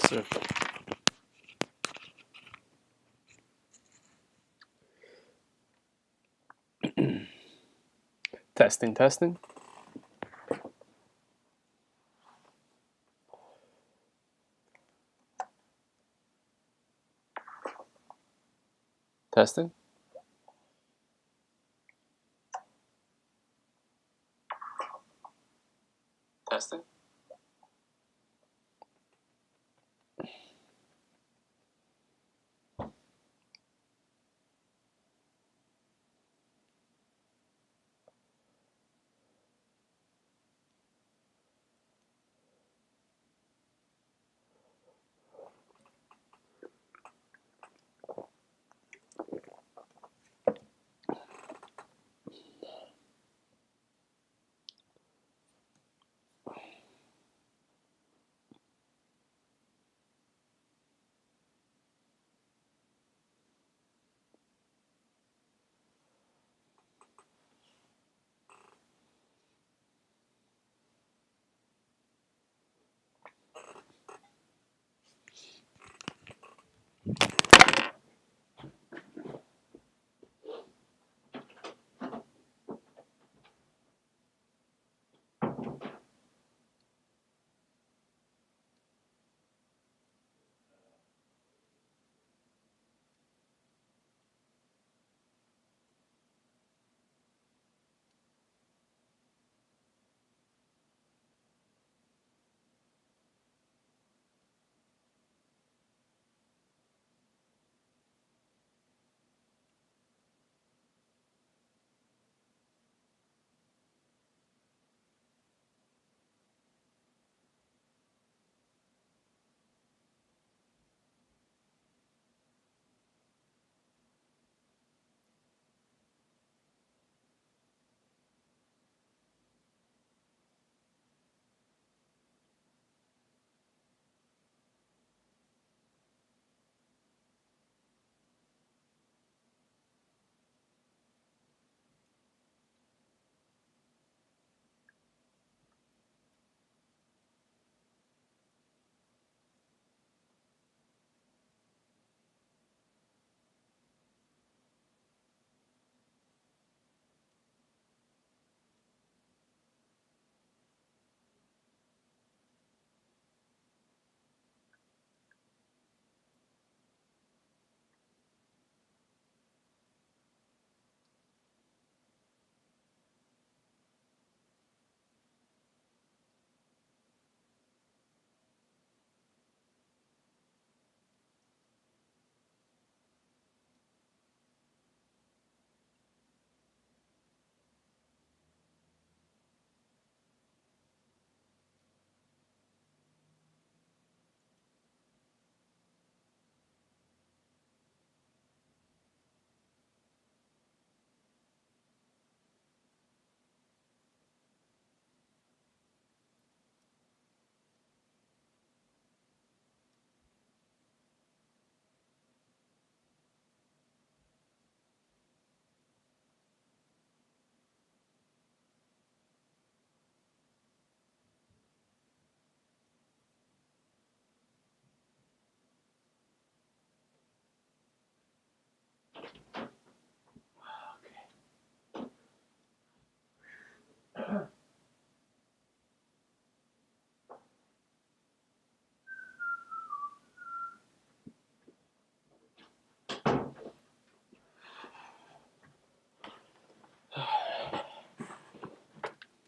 sir. Testing, testing. Testing. Testing.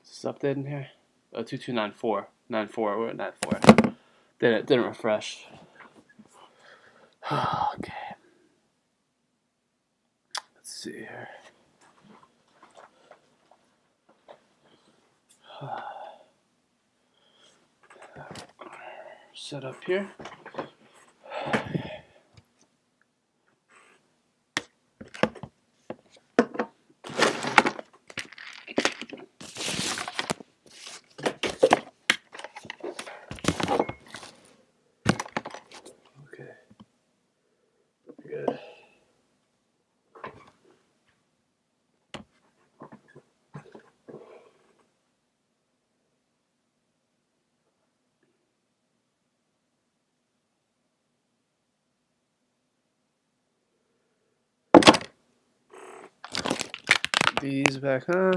Is this updated in here? Oh, 2294. 94. We're at 94. Didn't refresh. Okay. Let's see here. Set up here. Okay. Good. these back on.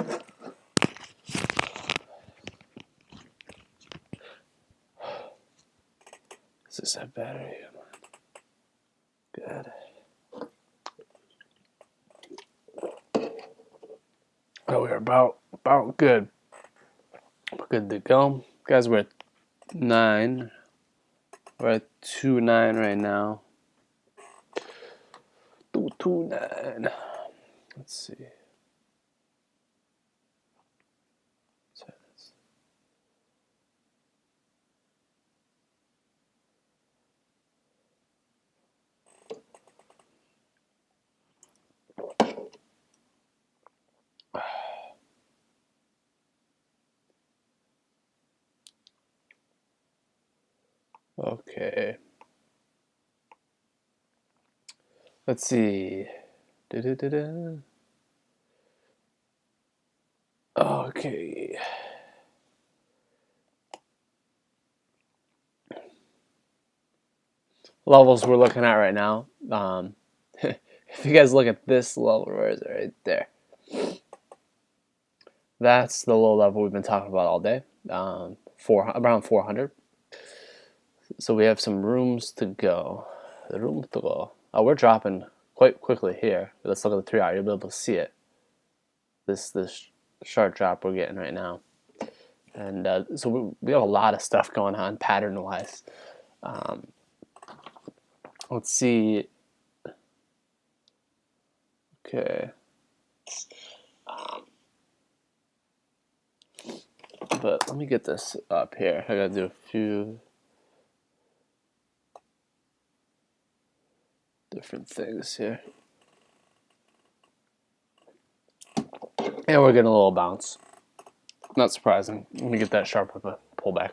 Does this have battery? Good. Oh, we're about good. We're good to go. Guys, we're at 9. We're at 2.9 right now. 2.9. Let's see. Okay. Let's see. Da-da-da-da. Okay. Levels we're looking at right now. If you guys look at this level, where is it? Right there. That's the low level we've been talking about all day. Around 400. So we have some rooms to go. The room to go. Oh, we're dropping quite quickly here. Let's look at the 3 hour. You'll be able to see it. This sharp drop we're getting right now. And so we have a lot of stuff going on pattern wise. Let's see. Okay. But let me get this up here. I gotta do a few different things here. And we're getting a little bounce. Not surprising. Let me get that sharp of a pullback.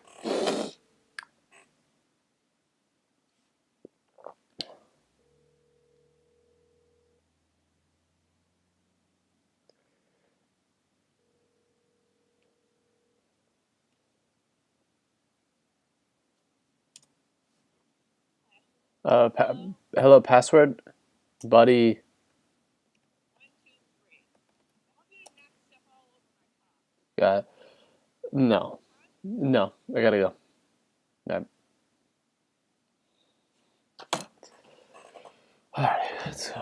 Hello, password, buddy. No, I gotta go. Yeah. All right,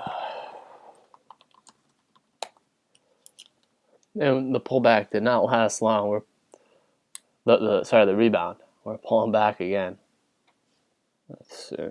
and the pullback did not last long. The rebound. We're pulling back again. Let's see.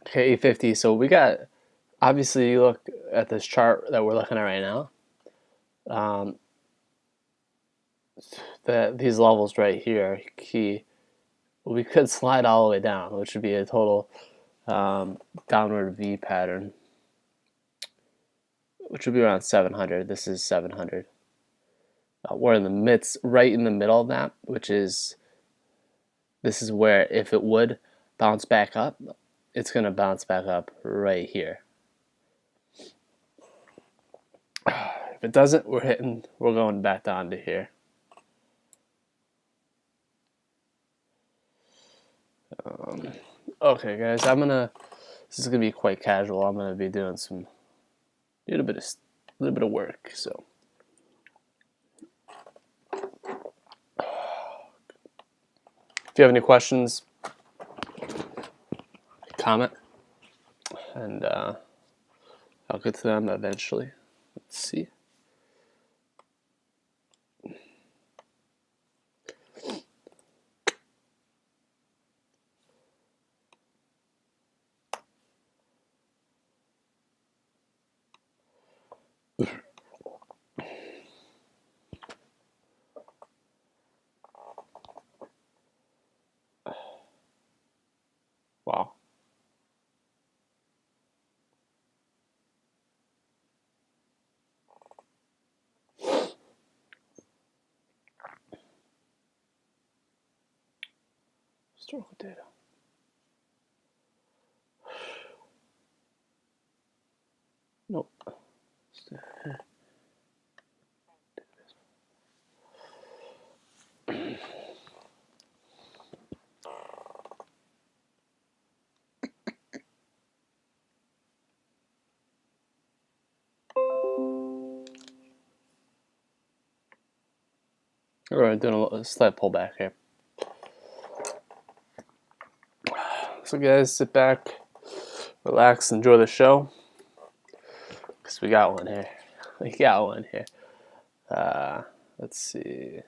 Okay, 850. So we got, obviously, you look at this chart that we're looking at right now. These levels right here, key. We could slide all the way down, which would be a total downward V pattern, which would be around 700. This is 700. We're in the midst, right in the middle of that, which is, this is where if it would bounce back up, it's going to bounce back up right here. If it doesn't, we're going back down to here. Okay, guys, this is gonna be quite casual. I'm gonna be doing a little bit of work. So, if you have any questions, comment, and I'll get to them eventually. Let's see. Historical data. Nope. We're doing a slight pullback here. So guys, sit back, relax, enjoy the show. Because we got one here. We got one here. Let's see.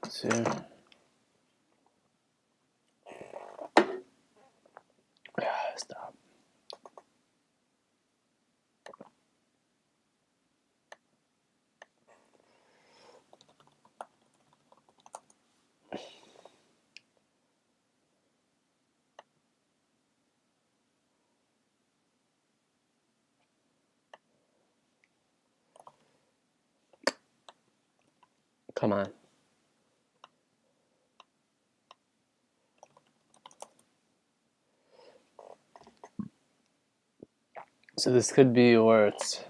Let's see. Stop. Come on. So this could be where it's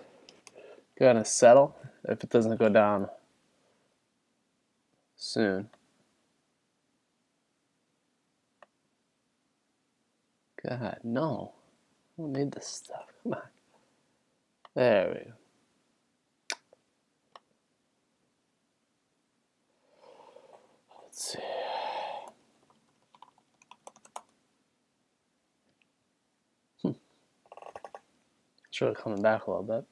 gonna settle if it doesn't go down soon. God, no. I don't need this stuff. Come on. There we go. Let's see. It's really coming back a little bit.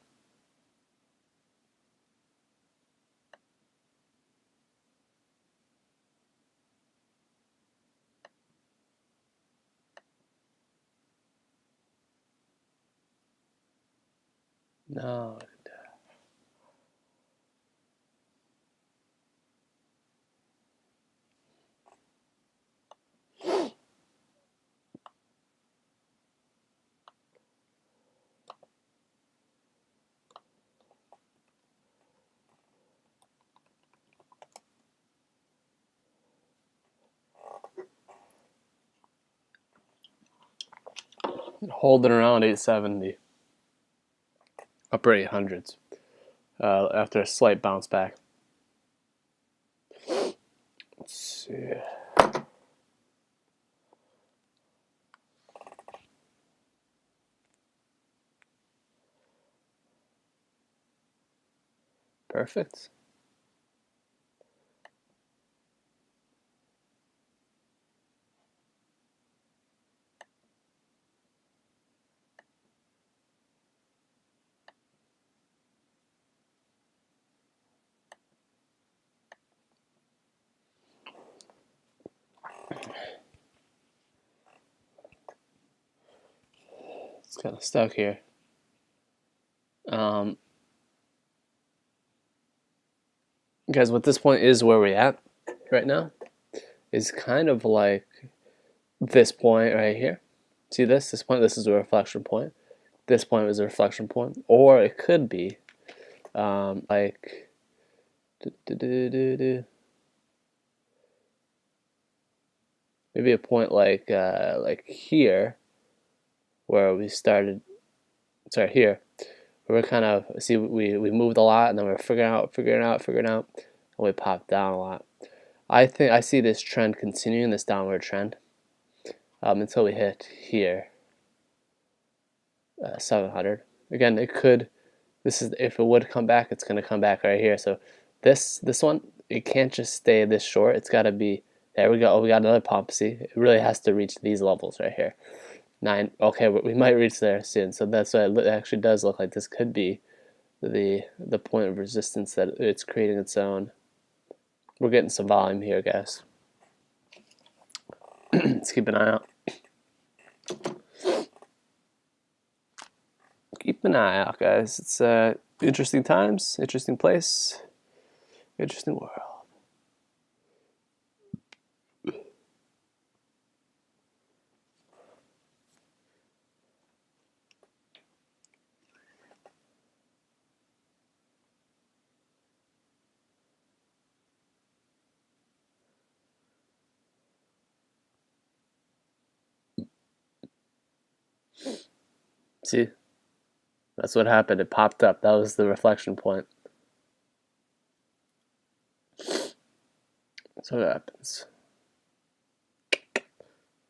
No. Holding around 870. Upper 800s. After a slight bounce back. Let's see. Perfect. It's kind of stuck here. Guys, what this point is where we're at right now is kind of like this point right here. See this? This point, this is a reflection point. This point was a reflection point. Or it could be like maybe a point like here where we started, sorry, here, where we're kind of, see, we moved a lot and then we're figuring out, and we popped down a lot. I think I see this trend continuing, this downward trend, until we hit here, 700. Again, it could, this is, if it would come back, it's going to come back right here. So this one, it can't just stay this short. It's got to be, there we go. Oh, we got another pump. See, it really has to reach these levels right here. 9. Okay, we might reach there soon. So that's why it actually does look like this could be the point of resistance that it's creating its own. We're getting some volume here, guys. Let's keep an eye out. Keep an eye out, guys. It's interesting times, interesting place, interesting world. See, that's what happened. It popped up. That was the reflection point. That's what happens.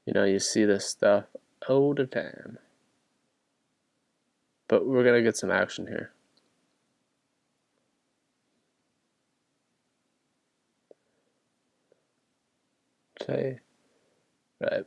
You know, you see this stuff all the time. But we're gonna get some action here. Okay. Right.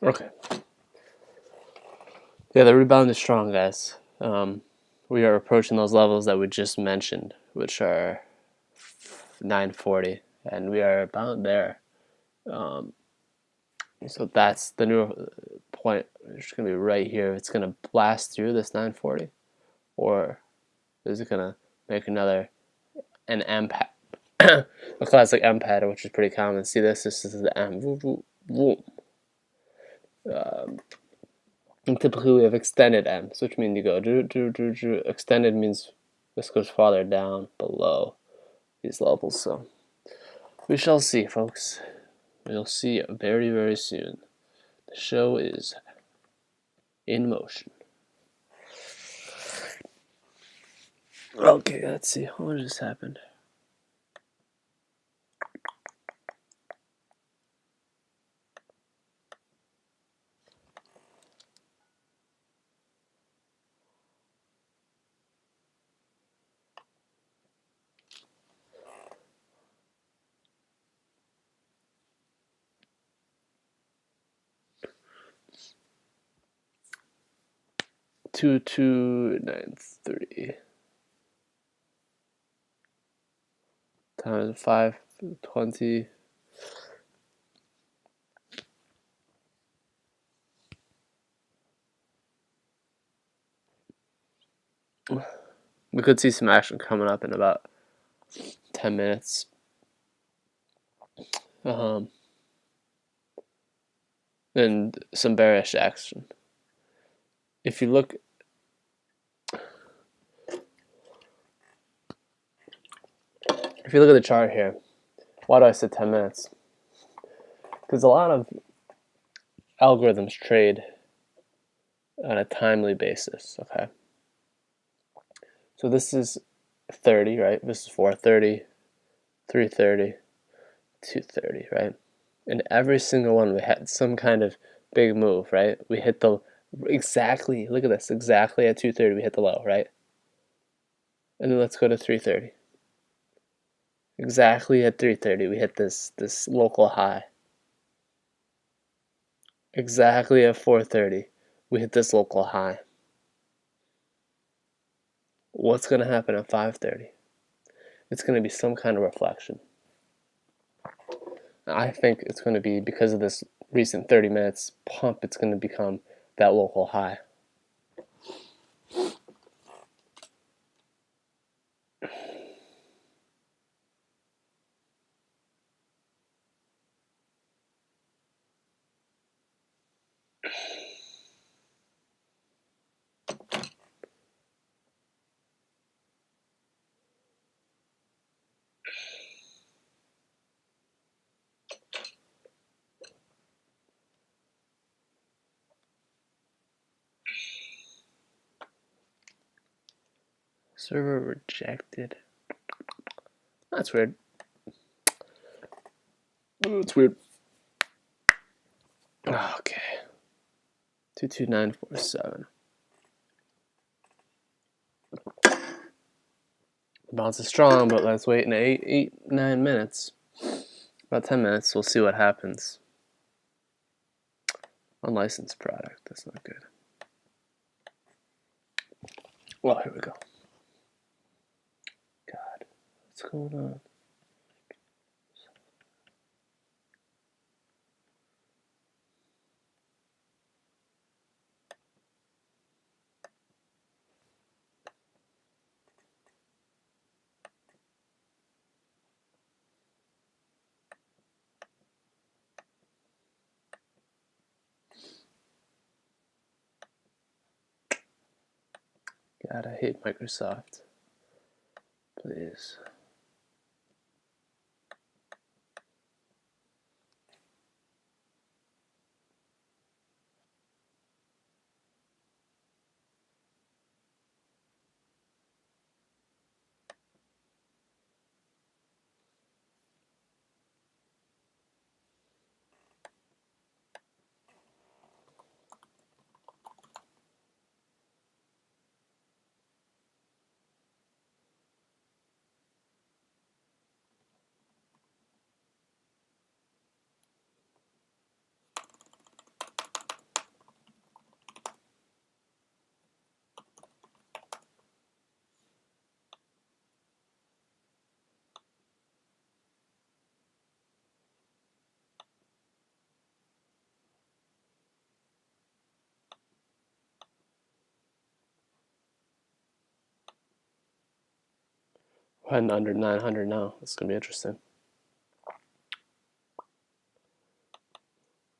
Okay. Yeah, the rebound is strong, guys. We are approaching those levels that we just mentioned, which are 940, and we are about there. So that's the new point. It's going to be right here. It's going to blast through this 940, or is it going to make an M pad, a classic M pattern, which is pretty common. See this? This is the M. And typically we have extended M's, which means you go extended means this goes farther down below these levels. So we shall see, folks. We'll see very, very soon. The show is in motion. Okay, let's see. What just happened? Two 930 times 520. We could see some action coming up in about 10 minutes. And some bearish action. If you look at the chart here, why do I say 10 minutes? Because a lot of algorithms trade on a timely basis, okay? So this is 30, right? This is 430, 330, 230, right? And every single one we had some kind of big move, right? We hit the exactly, look at this, exactly at 230 we hit the low, right? And then let's go to 330. Exactly at 330 we hit this local high. Exactly at 430 we hit this local high. what's going to happen at 5:30? It's going to be some kind of reflection. I think it's going to be, because of this recent 30 minutes pump, it's going to become that local high. Server rejected. That's weird. That's weird. Okay. 22947. Bounce is strong, but let's wait in 9 minutes. About 10 minutes, we'll see what happens. Unlicensed product, that's not good. Well, here we go. God, what's going on? God, I hate Microsoft. Please. We're heading under 900 now. It's going to be interesting.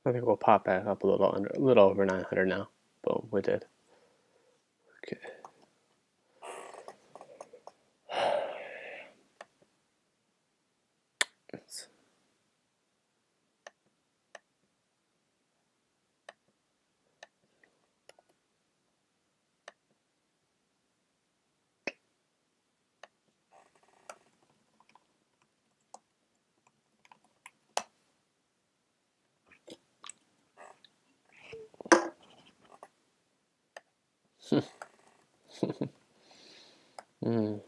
I think we'll pop back up a little over 900 now. Boom, we did. Okay. Mm.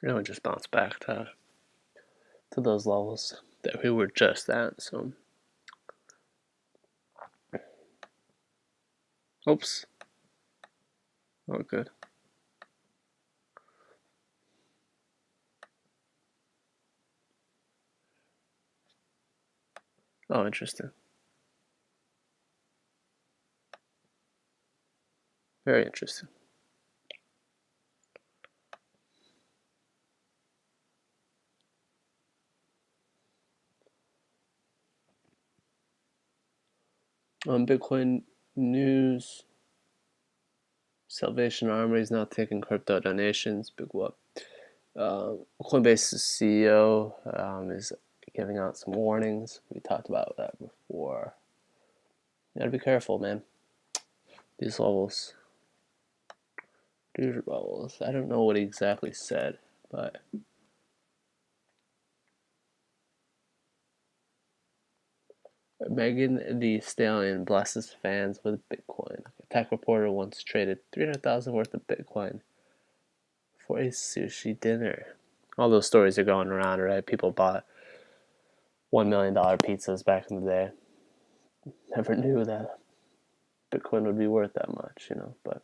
And we just bounced back to those levels that we were just at. So, oops. Oh, good. Oh, interesting. Very interesting. On Bitcoin news, Salvation Army is now taking crypto donations. Big whoop. Coinbase's CEO is giving out some warnings. We talked about that before. You gotta be careful, man. These levels. These levels. I don't know what he exactly said, but Megan Thee Stallion blesses fans with Bitcoin. A tech reporter once traded 300,000 worth of Bitcoin for a sushi dinner. All those stories are going around, right? People bought $1 million pizzas back in the day. Never knew that Bitcoin would be worth that much, you know, but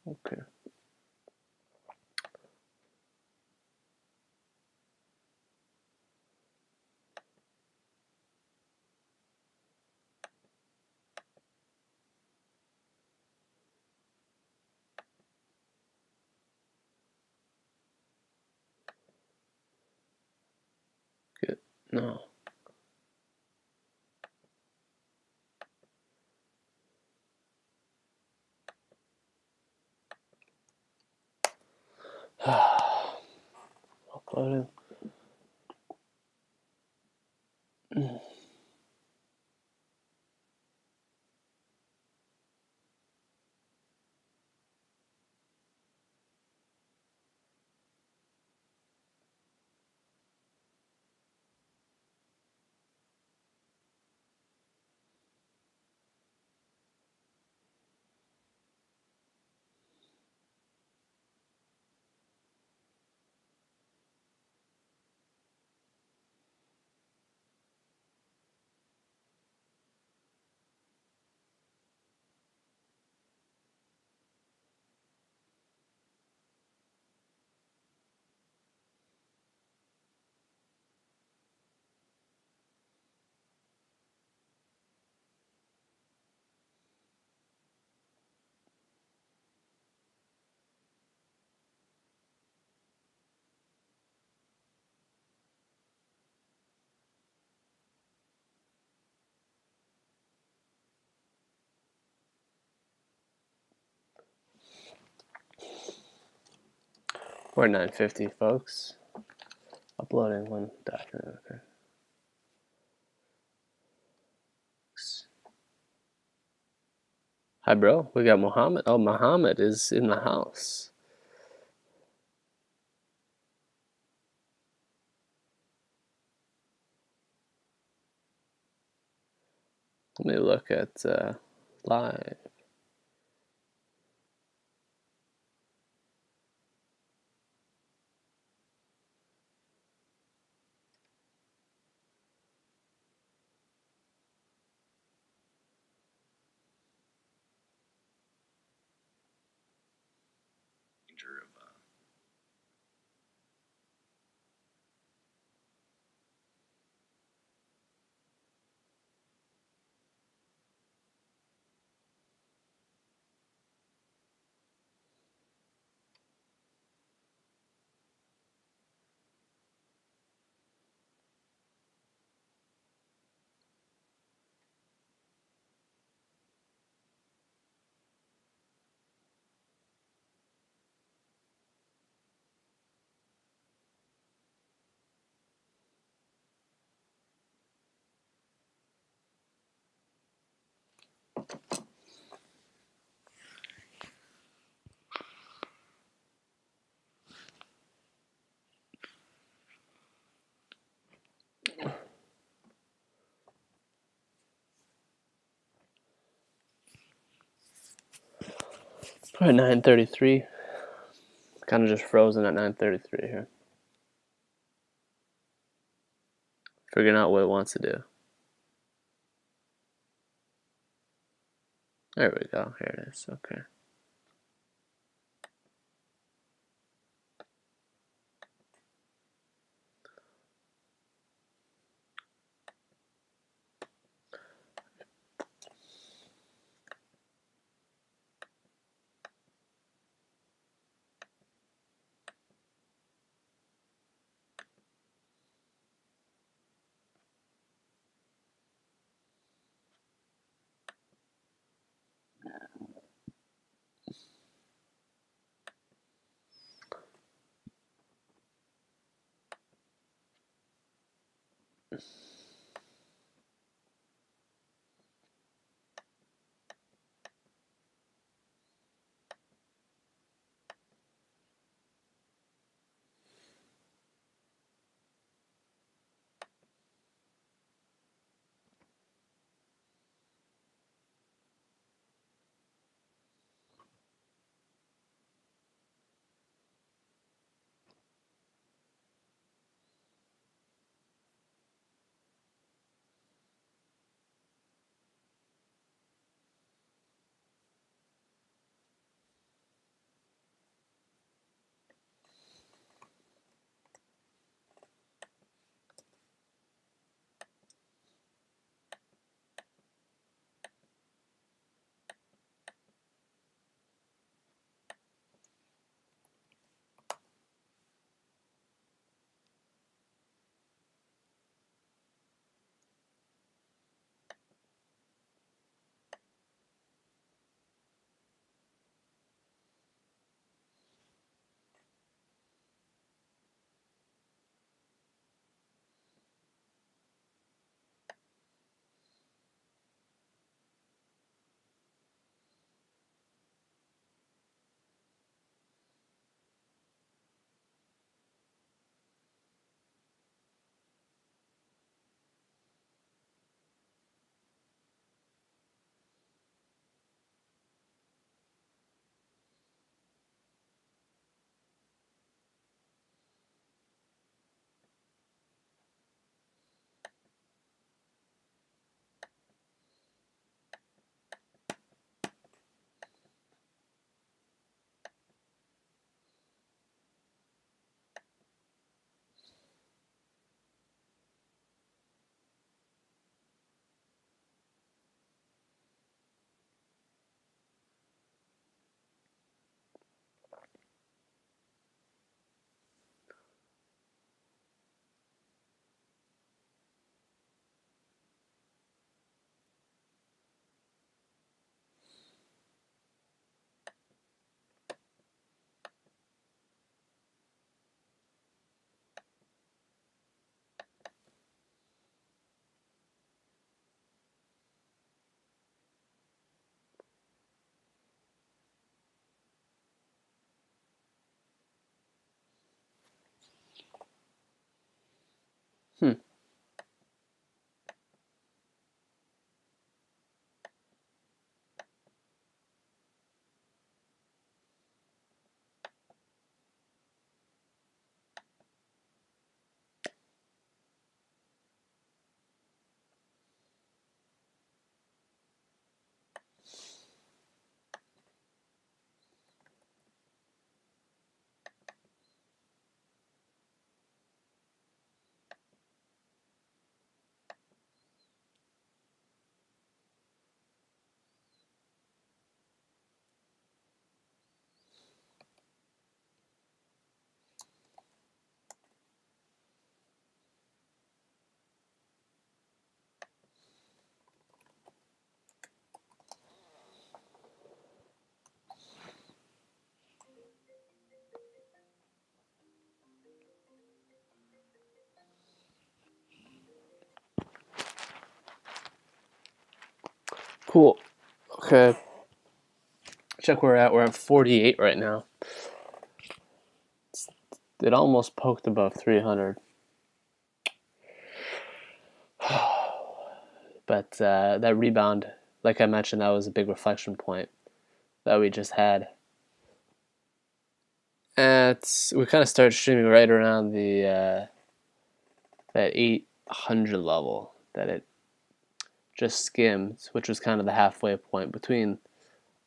okay. Good. No. Uploading. We're 950, folks. Uploading one document. Okay. Hi, bro. We got Muhammad. Oh, Muhammad is in the house. Let me look at live. We're at 933. Kind of just frozen at 933 here. Figuring out what it wants to do. There we go. Here it is. Okay. Hmm. Cool. Okay. Check where we're at. We're at 48 right now. It almost poked above 300. But that rebound, like I mentioned, that was a big reflection point that we just had. And we kind of started streaming right around the that 800 level that it just skimmed, which was kind of the halfway point between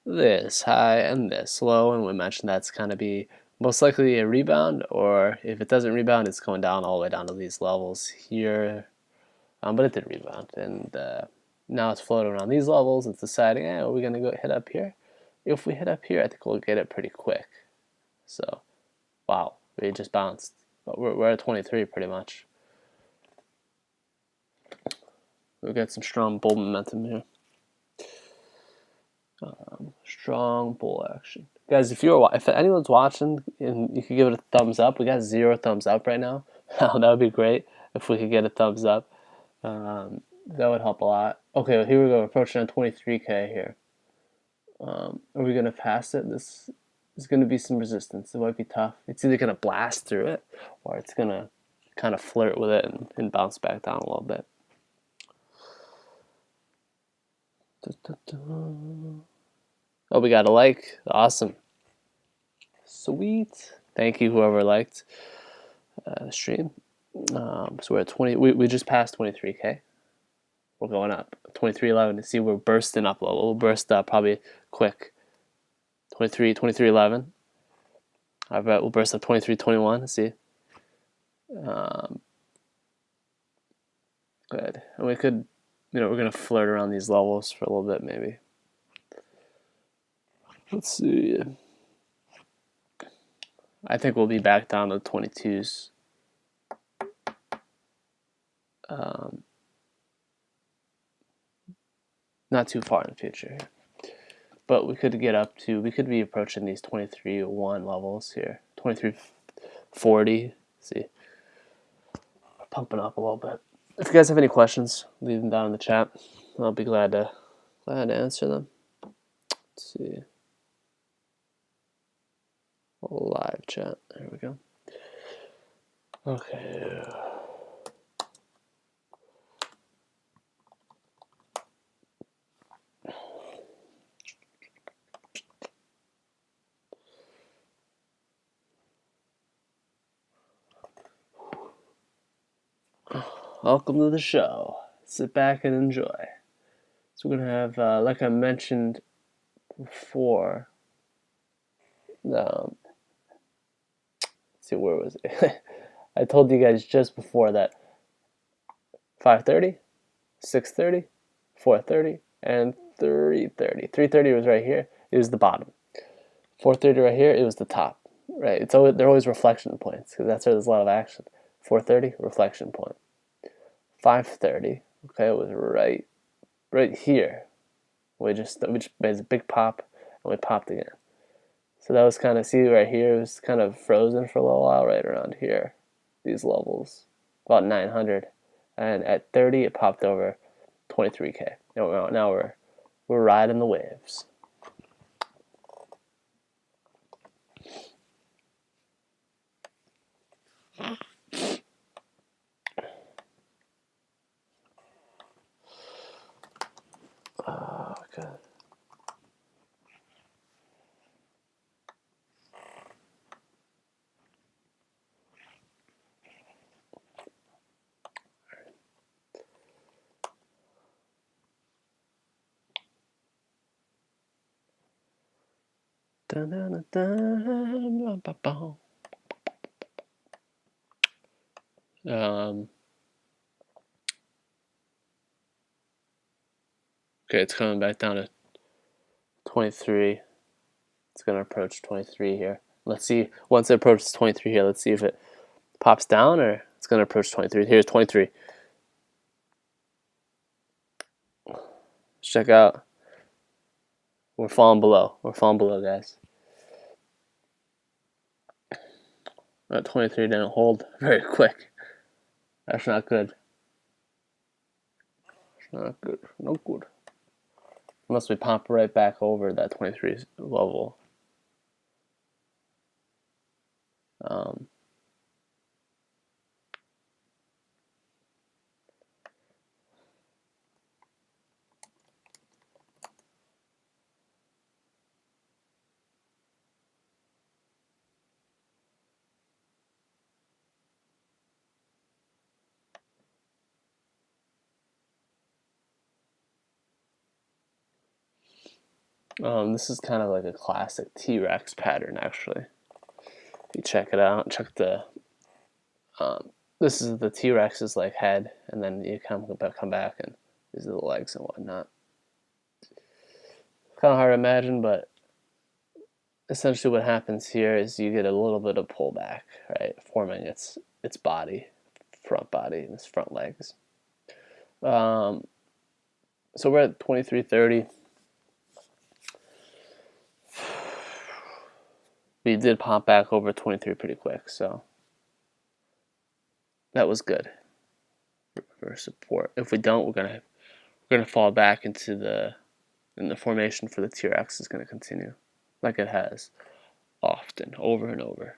this high and this low. And we mentioned that's kind of be most likely a rebound, or if it doesn't rebound, it's going down all the way down to these levels here. But it did rebound, and now it's floating around these levels. It's deciding, are we gonna go hit up here? If we hit up here, I think we'll get it pretty quick. So, wow, we just bounced. But we're at 23 pretty much. We've got some strong bull momentum here. Strong bull action, guys. If anyone's watching and you could give it a thumbs up, we got 0 thumbs up right now. That would be great if we could get a thumbs up. That would help a lot. Okay, well, here we go. We're approaching on 23K here. Are we gonna pass it? This is gonna be some resistance. It might be tough. It's either gonna blast through it, or it's gonna kind of flirt with it and bounce back down a little bit. Oh, we got a like. Awesome. Sweet. Thank you, whoever liked the stream. So we're at 20. We just passed 23K. We're going up. 23.11. See, we're bursting up a little. We'll burst up probably quick. 23.11. I bet we'll burst up 23.21. See. Good. And we could, we're gonna flirt around these levels for a little bit, maybe. Let's see. I think we'll be back down to 22s. Not too far in the future. But we could get up to, we could be approaching these 23.1 levels here. 23.40. See. We're pumping up a little bit. If you guys have any questions, leave them down in the chat. I'll be glad to answer them. Let's see. Live chat. There we go. Okay. Welcome to the show. Sit back and enjoy. So we're gonna have, like I mentioned before. Let's see, where was it? I told you guys just before that 5:30, 6:30, 4:30, and 3:30. 3:30 was right here. It was the bottom. 4:30 right here. It was the top. Right. It's always, they're always reflection points because that's where there's a lot of action. 4:30 reflection point. 5:30. Okay, it was right here. We just made a big pop and we popped again. So that was kind of, see right here, it was kind of frozen for a little while right around here. These levels, about 900, and at 30 it popped over 23K. Now we're riding the waves. Okay. Dun, dun, dun, dun, dun, okay, it's coming back down to 23. It's going to approach 23 here. Let's see, once it approaches 23 here, let's see if it pops down or it's going to approach 23. Here's 23. Check out. We're falling below. We're falling below, guys. That 23 didn't hold very quick. That's not good. That's not good. No good. Unless we pop right back over that 23 level. This is kind of like a classic T-Rex pattern, actually. You check it out. Check the. This is the T-Rex's like head, and then you come back, and these are the legs and whatnot. Kind of hard to imagine, but essentially what happens here is you get a little bit of pullback, right, forming its body, front body, and its front legs. So we're at 23.30. We did pop back over 23 pretty quick, so that was good. for support. If we don't, we're gonna fall back into the formation for the TRX is gonna continue like it has often, over and over.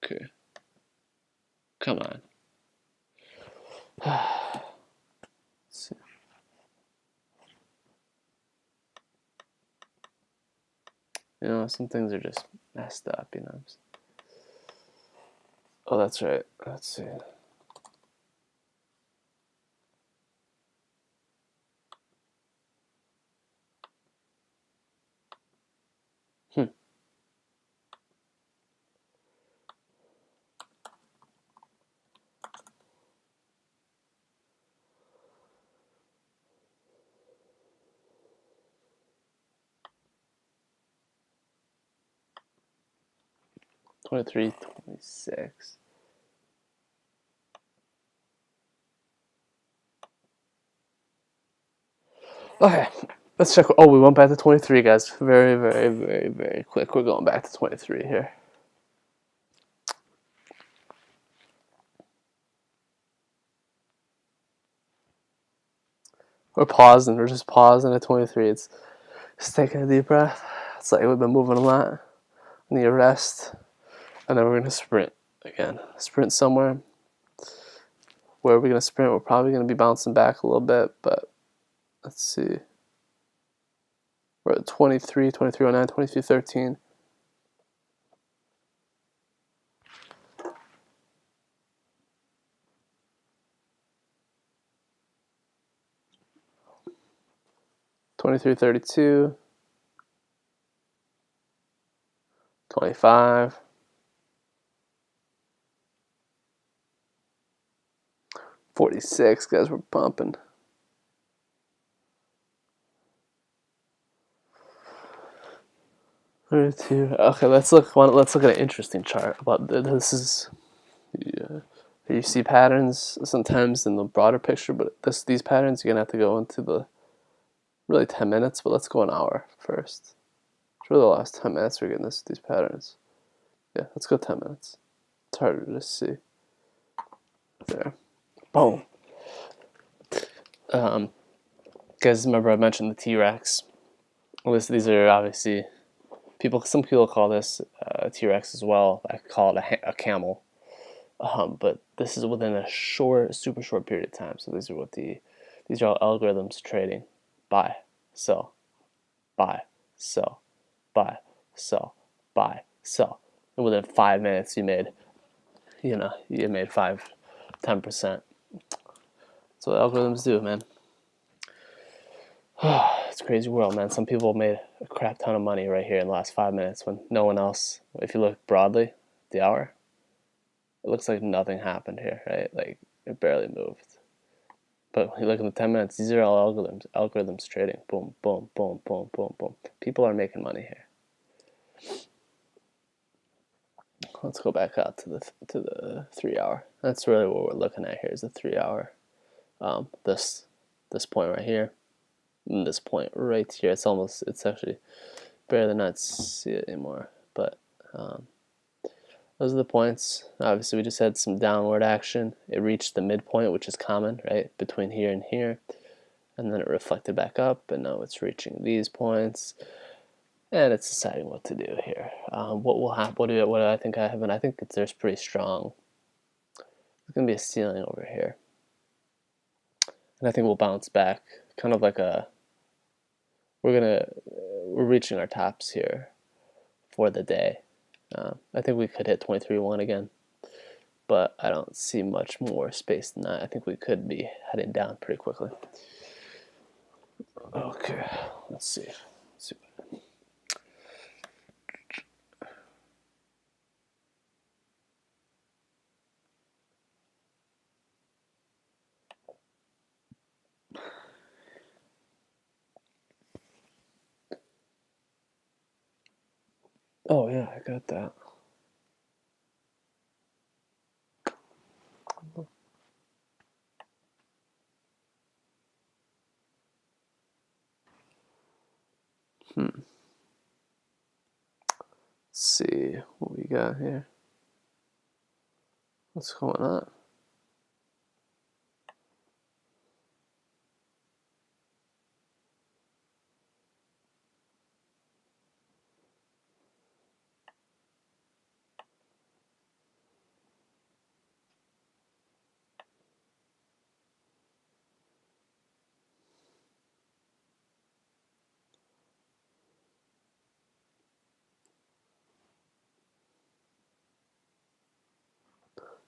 Okay, come on. Let's see. You know, some things are just messed up. You know. Oh, that's right. Let's see. Hmm. $23, $26. Okay, let's check. Oh, we went back to 23, guys. Very, very, very, very quick. We're going back to 23 here. We're pausing. We're just pausing at 23. It's just taking a deep breath. It's like we've been moving a lot. Need a rest. And then we're going to sprint again. Sprint somewhere. Where are we going to sprint? We're probably going to be bouncing back a little bit, but let's see. We're at 23, 2309, 2313. $23, 32, 25, 46, guys, we're pumping. Okay, let's look at an interesting chart about this. Is you see patterns sometimes in the broader picture, but these patterns you're gonna have to go into the really 10 minutes. But let's go an hour first. For the last 10 minutes, we're getting these patterns. Yeah, let's go 10 minutes. It's harder to see. There, boom. Guys, remember I mentioned the T-Rex. These are obviously some people call this a T-Rex as well. I call it a camel. But this is within a super short period of time. So these are all algorithms trading: buy, sell, buy, sell, buy, sell, buy, sell. And within 5 minutes, you made 10%. That's what algorithms do, man. It's a crazy world, man. Some people made a crap ton of money right here in the last 5 minutes when no one else. If you look broadly, the hour, it looks like nothing happened here, right? Like it barely moved. But when you look at the 10 minutes, these are all algorithms trading. Boom, boom, boom, boom, boom, boom. People are making money here. Let's go back out to the 3 hour. That's really what we're looking at here is the 3 hour. This point right here, and this point right here. It's actually barely not see it anymore. But those are the points. Obviously, we just had some downward action. It reached the midpoint, which is common, right, between here and here, and then it reflected back up, and now it's reaching these points, and it's deciding what to do here. What will happen? What do I think I have? And I think there's pretty strong. There's gonna be a ceiling over here, and I think we'll bounce back, kind of like a. We're reaching our tops here for the day. I think we could hit 23.1 again, but I don't see much more space than that. I think we could be heading down pretty quickly. Okay, let's see. Oh yeah, I got that. Let's see what we got here. What's going on?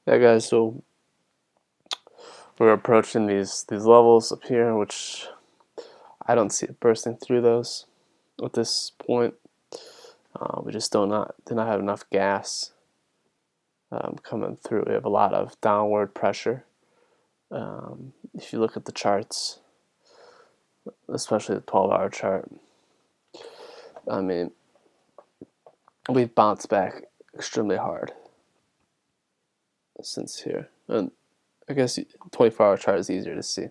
Yeah, guys. So we're approaching these levels up here, which I don't see it bursting through those at this point. We just did not have enough gas coming through. We have a lot of downward pressure. If you look at the charts, especially the 12-hour chart, I mean, we've bounced back extremely hard since here. And I guess 24-hour chart is easier to see.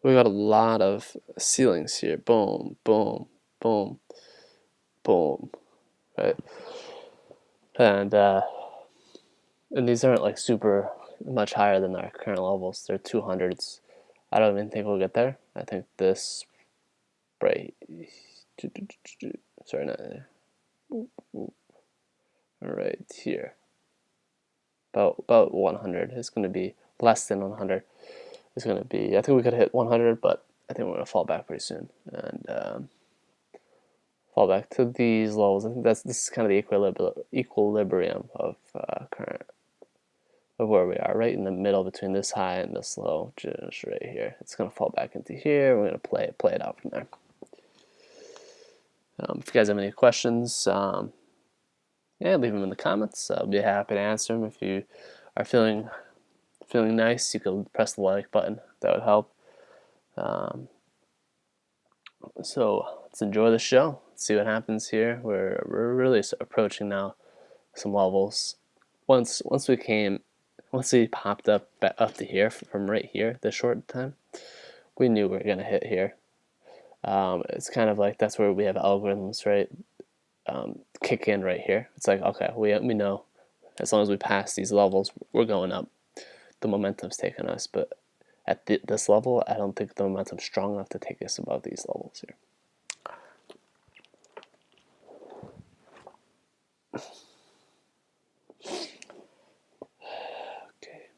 We got a lot of ceilings here. Boom, boom, boom, boom, right? And these aren't like super much higher than our current levels. They're 200s. I don't even think we'll get there. I think this right, sorry, not there. Right here, about 100. It's going to be less than 100. It's going to be. I think we could hit 100, but I think we're going to fall back pretty soon and fall back to these levels. I think this is kind of the equilibrium of current of where we are, right in the middle between this high and this low, just right here. It's going to fall back into here. We're going to play it out from there. If you guys have any questions, yeah, leave them in the comments. I'll be happy to answer them. If you are feeling nice, you can press the like button. That would help. So let's enjoy the show. Let's see what happens here. We're really approaching now some levels. Once we popped up to here from right here, this short time, we knew we were gonna hit here. It's kind of like that's where we have algorithms, right? Kick in right here. It's like, okay, we know as long as we pass these levels, we're going up. The momentum's taking us, but at this level, I don't think the momentum's strong enough to take us above these levels here. Okay.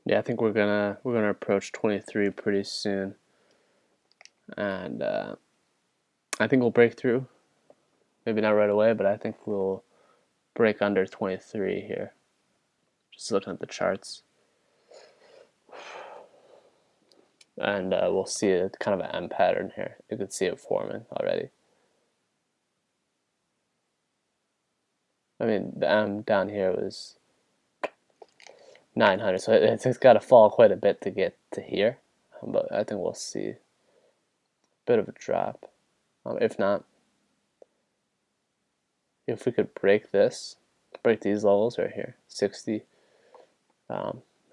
Yeah, I think we're gonna approach 23 pretty soon, and I think we'll break through. Maybe not right away, but I think we'll break under 23 here. Just looking at the charts, and we'll see a kind of an M pattern here. You can see it forming already. I mean, the M down here was 900, so it's got to fall quite a bit to get to here. But I think we'll see a bit of a drop. If not, if we could break these levels right here, 60,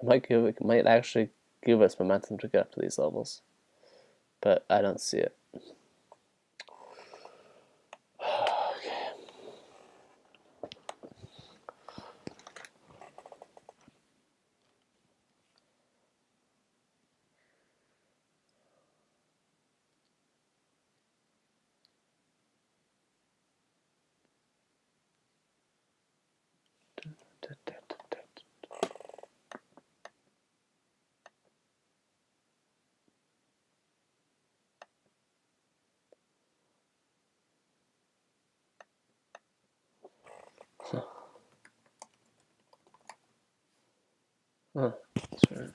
It might actually give us momentum to get up to these levels, but I don't see it. Okay. Huh, that's right.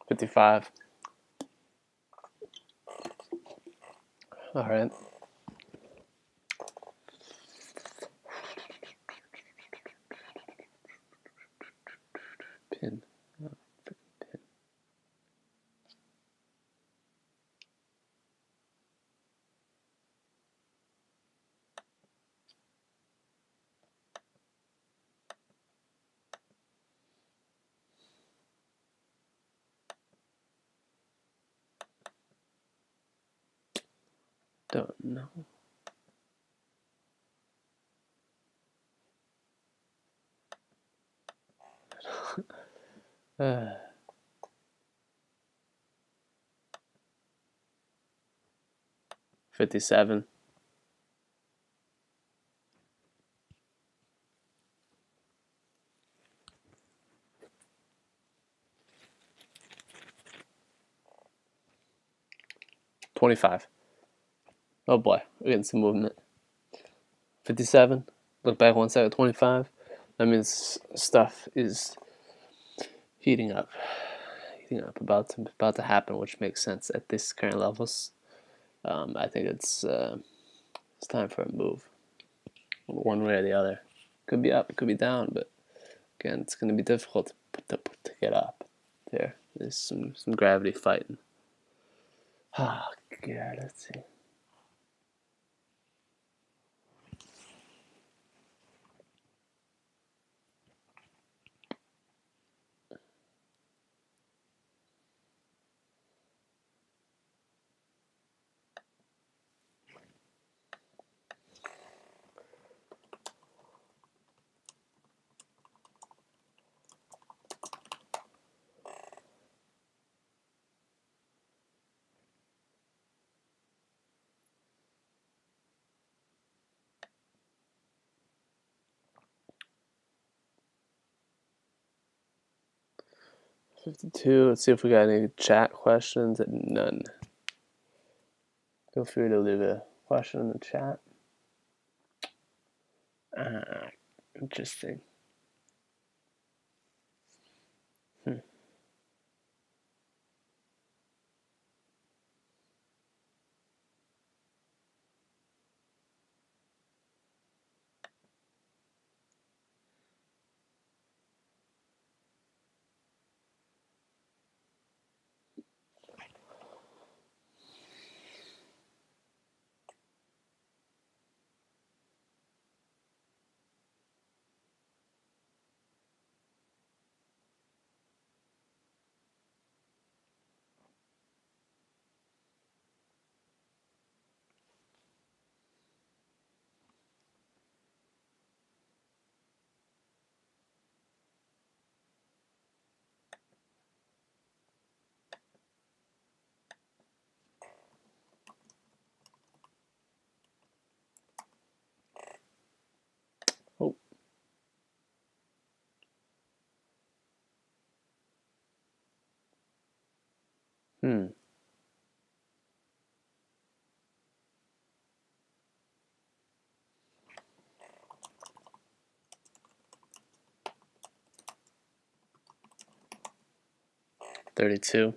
55. All right. Pin. Oh, pin. Don't know. 57. 25. Oh boy, we're getting some movement. 57. Look back 1 second. 25. That means stuff is heating up. Heating up, about to happen, which makes sense at this current levels. I think it's time for a move, one way or the other. Could be up, could be down, but again, it's going to be difficult to get up. There's some gravity fighting. Oh God, let's see. $52. Let's see if we got any chat questions. None. Feel free to leave a question in the chat. Interesting. 32.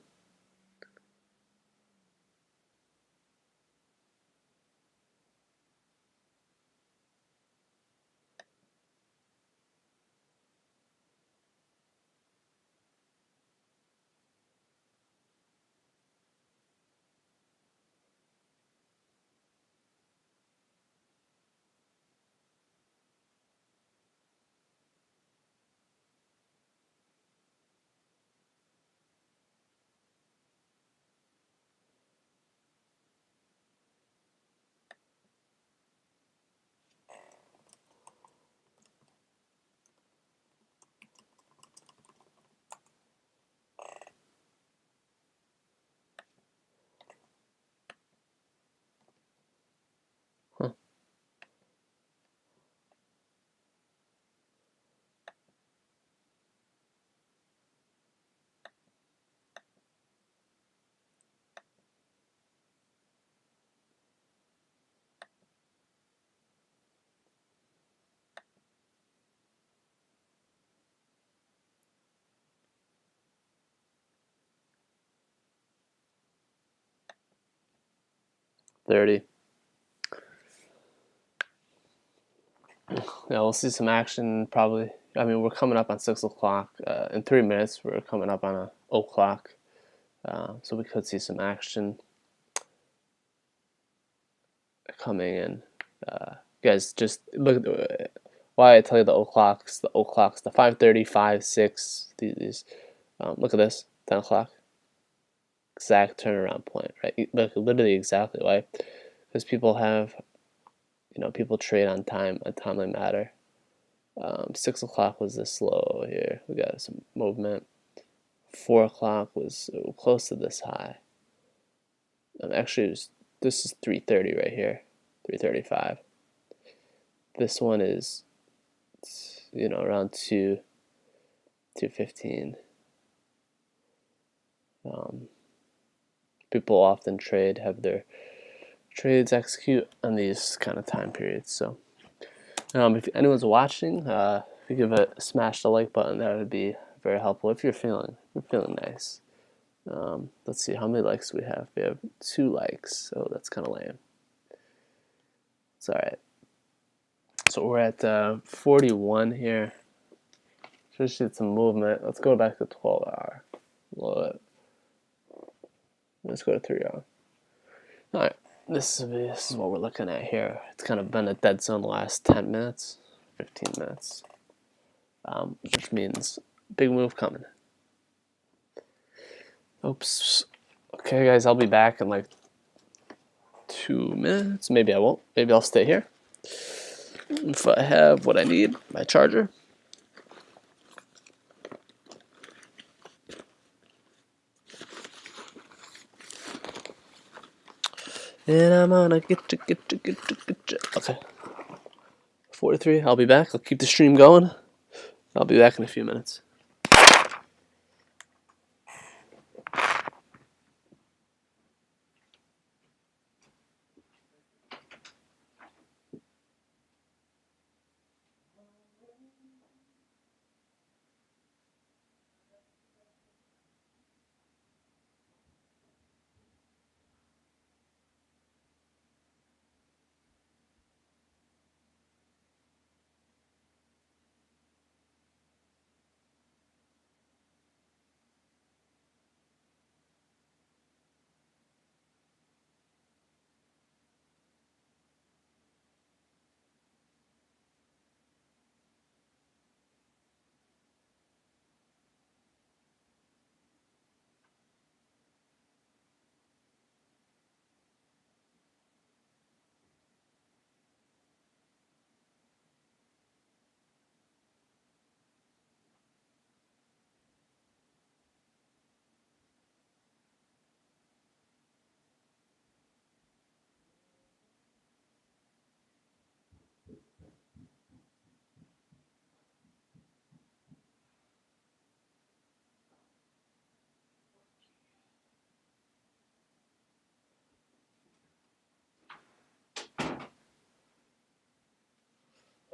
30. Yeah, we'll see some action probably. I mean, we're coming up on 6 o'clock. In 3 minutes, we're coming up on 0 o'clock. So we could see some action coming in. Guys, just look at why I tell you the 0 o'clocks, the 0 o'clocks, the 5:30, 5, 6, these. Look at this, 10 o'clock. Exact turnaround point, right? Look, literally exactly why. Because people have, people trade on time, a timely matter. 6 o'clock was this low here. We got some movement. 4 o'clock was close to this high. Actually, this is 3:30 right here, 3:35. This one is, around 2:15. People often have their trades execute on these kind of time periods. So, if anyone's watching, if you smash the like button, that would be very helpful. If you're feeling nice. Let's see how many likes we have. We have 2 likes. Oh, that's kind of lame. It's all right. So we're at 41 here. Just need some movement. Let's go back to 12-hour. Let's go to 3-hour. All right. This is what we're looking at here. It's kind of been a dead zone the last 10 minutes, 15 minutes, which means big move coming. Oops. Okay, guys, I'll be back in like 2 minutes. Maybe I won't. Maybe I'll stay here. If I have what I need, my charger. And I'm gonna get you. Okay. 43. I'll be back. I'll keep the stream going. I'll be back in a few minutes.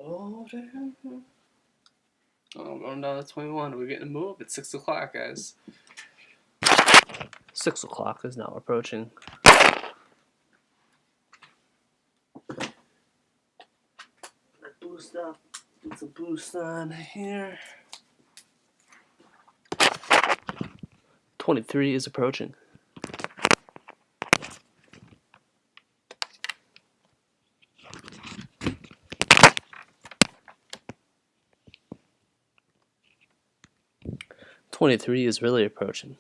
Oh, damn. Oh, I'm going down to 21. We're getting a move. It's 6 o'clock, guys. 6 o'clock is now approaching. Let's boost up. Get some boost on here. 23 is approaching. '23 is really approaching.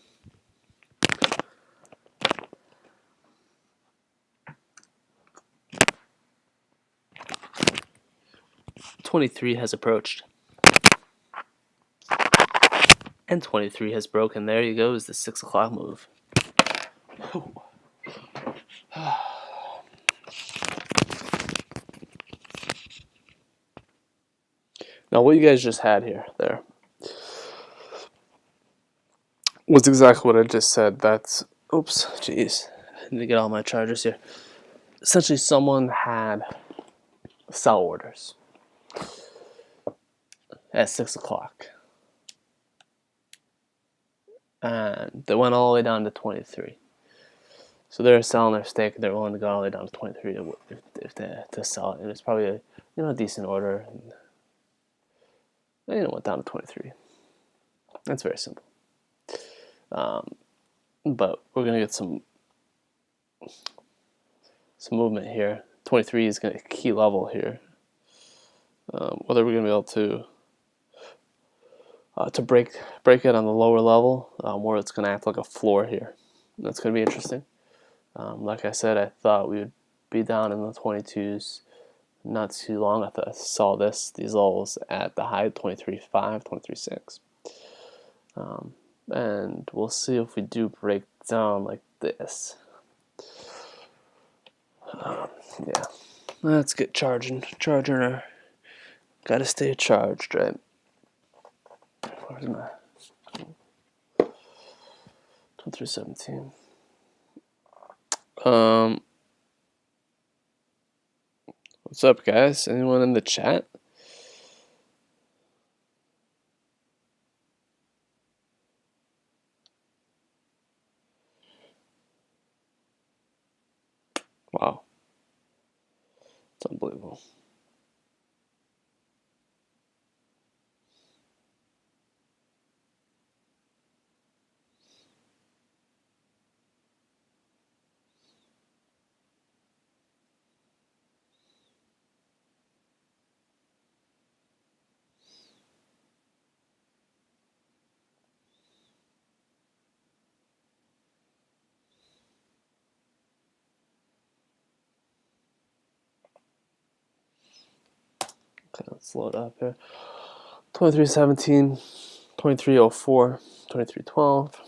'23 has approached. And 23 has broken. There you go, is the 6 o'clock move. Now, what you guys just had there, was exactly what I just said. That's, oops, jeez. I need to get all my chargers here. Essentially, someone had sell orders at 6 o'clock. And they went all the way down to 23. So they're selling their stake, and they're willing to go all the way down to 23 if they to sell it, and it's probably a decent order, and went down to 23. That's very simple. But we're gonna get some movement here. 23 is gonna key level here. Whether we're gonna be able to break it on the lower level, where it's gonna act like a floor here. That's gonna be interesting. Like I said, I thought we would be down in the 22s not too long. I saw these levels at the high 23.5, 23.6. And we'll see if we do break down like this. Yeah, let's get charging our. Gotta stay charged, right? Where's my 2317? What's up, guys? Anyone in the chat? Wow, it's unbelievable. Okay, let's load up here. 2317, 2304, 2312.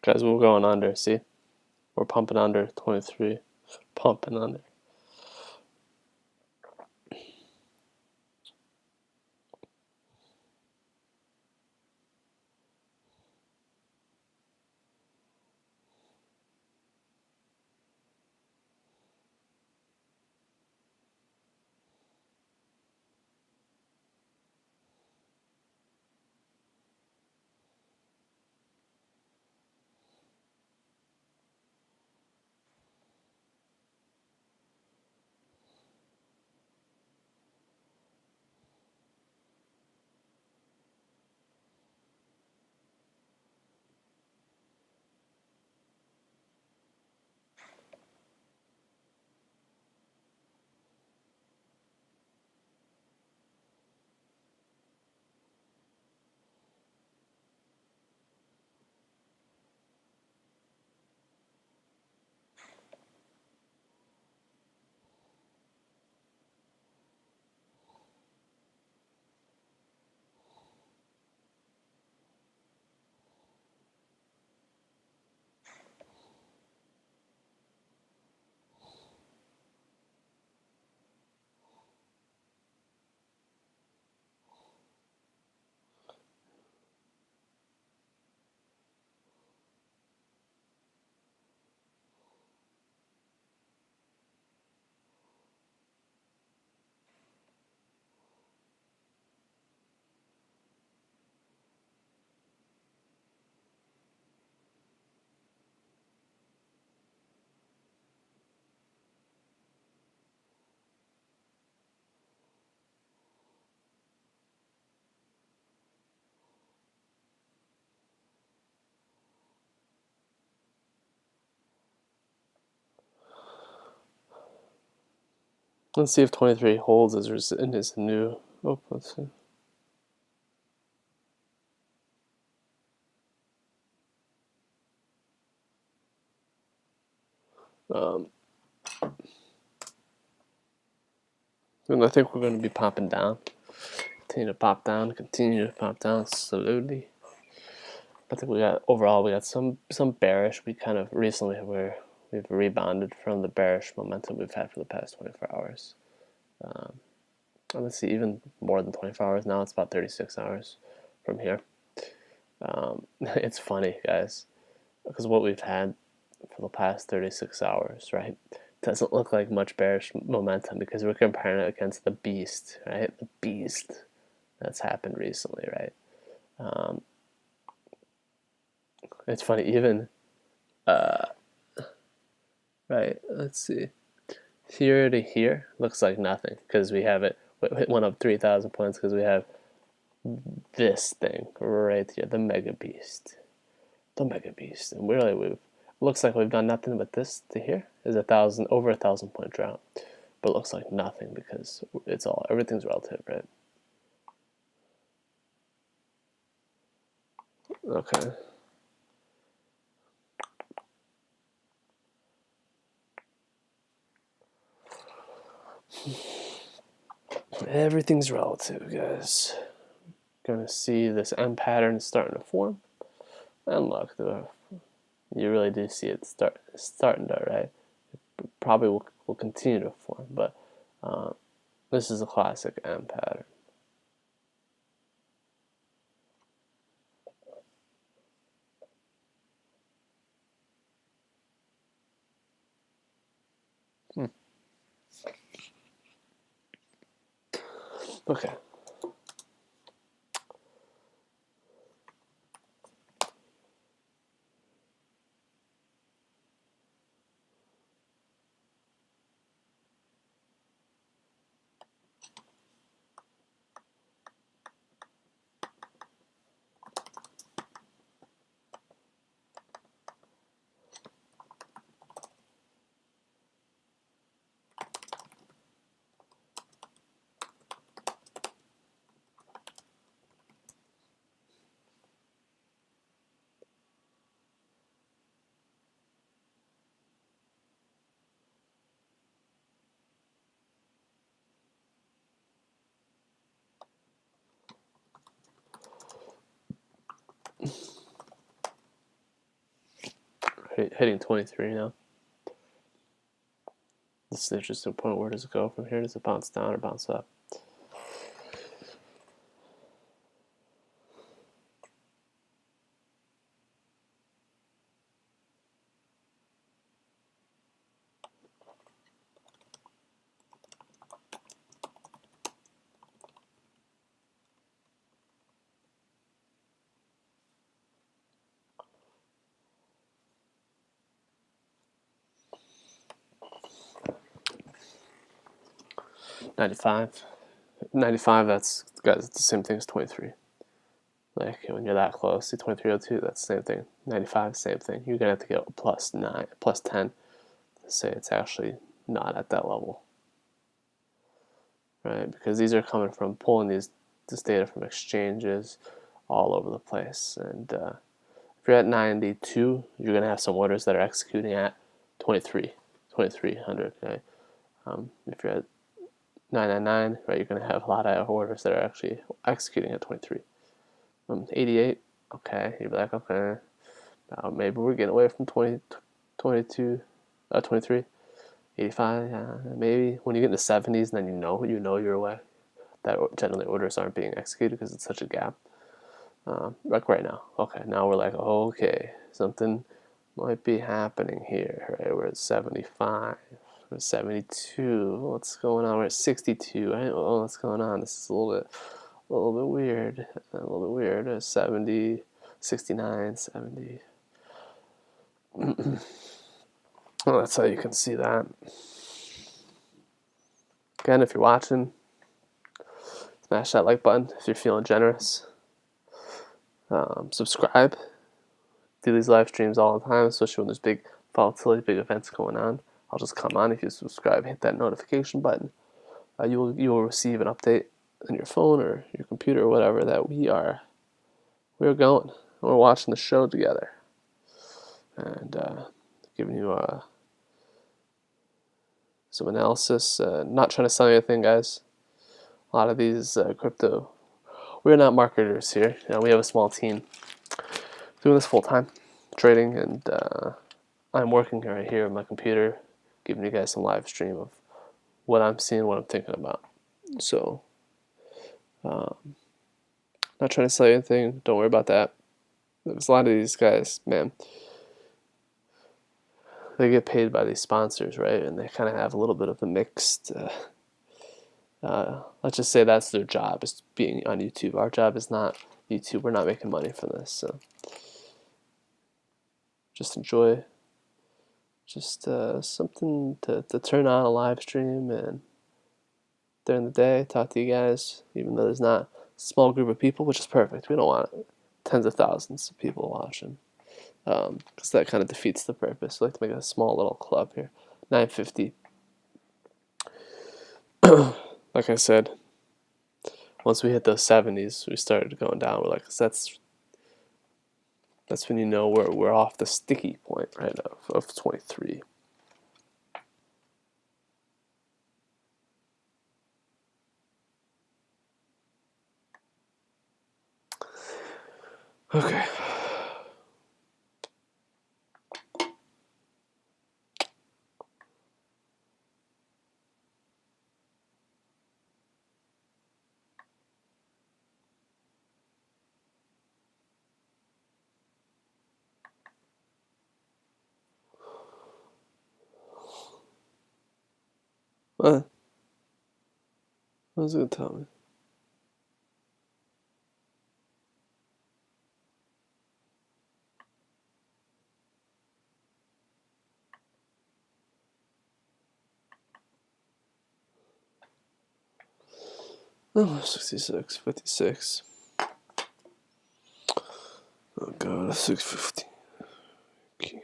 Guys, we're going under. See, we're pumping under 23, pumping under. Let's see if 23 holds as in his new. Oh, let's see. And I think we're going to be popping down. Continue to pop down. Continue to pop down slowly. I think we got some bearish. We kind of recently we've rebounded from the bearish momentum we've had for the past 24 hours. Let's see, even more than 24 hours now. It's about 36 hours from here. It's funny, guys, because what we've had for the past 36 hours, right, doesn't look like much bearish momentum because we're comparing it against the beast, right? The beast that's happened recently, right? It's funny, even, right, let's see. Here to here looks like nothing because we have it went up 3,000 points because we have this thing right here, the mega beast, and we've looks like we've done nothing but this to here is over 1,000 point drop, but it looks like nothing because everything's relative, right? Okay. Everything's relative, guys. Gonna see this M pattern starting to form, and look, you really do see it starting to, right? It probably will continue to form, but this is a classic M pattern. Okay. Hitting 23 now. This is an interesting point. Where does it go from here? Does it bounce down or bounce up? $95. That's, guys, it's the same thing as 23. Like when you're that close to 2302, that's the same thing. 95, same thing. You're gonna have to get a +9, +10 to say it's actually not at that level, right? Because these are coming from pulling this data from exchanges all over the place. And if you're at 92, you're gonna have some orders that are executing at 2300. Okay. If you're at 999, right, you're gonna have a lot of orders that are actually executing at 23. 88, okay, you'd be like, okay, maybe we're getting away from 23. 85, maybe. When you get in the 70s, then you know you're away. That generally orders aren't being executed because it's such a gap. Like right now, okay, now we're like, okay, something might be happening here, right? We're at 75, we're at 72. What's going on? We're at 62. Right? Oh, what's going on? This is a little bit weird. A little bit weird. 70, 69, 70. Well, that's how you can see that. Again, if you're watching, smash that like button if you're feeling generous. Subscribe. Do these live streams all the time, especially when there's big volatility, big events going on. I'll just come on. If you subscribe, hit that notification button. you will receive an update on your phone or your computer or whatever that we're going. We're watching the show together and giving you some analysis. Not trying to sell you anything, guys. A lot of these crypto, we're not marketers here. We have a small team doing this full time, trading, and I'm working right here on my computer, giving you guys some live stream of what I'm seeing, what I'm thinking about. So, not trying to sell you anything. Don't worry about that. Because a lot of these guys, man, they get paid by these sponsors, right? And they kind of have a little bit of a mixed. Let's just say that's their job, is being on YouTube. Our job is not YouTube. We're not making money from this. So just enjoy. Just something to turn on a live stream and during the day talk to you guys, even though there's not a small group of people, which is perfect. We don't want tens of thousands of people watching, because that kind of defeats the purpose. We like to make a small little club here. 950. Like I said, once we hit those 70s, we started going down. We're like, that's when you know we're off the sticky point, right, of 23. Okay. What was it gonna tell me? Oh, 66, 56. Oh god, 650. Okay.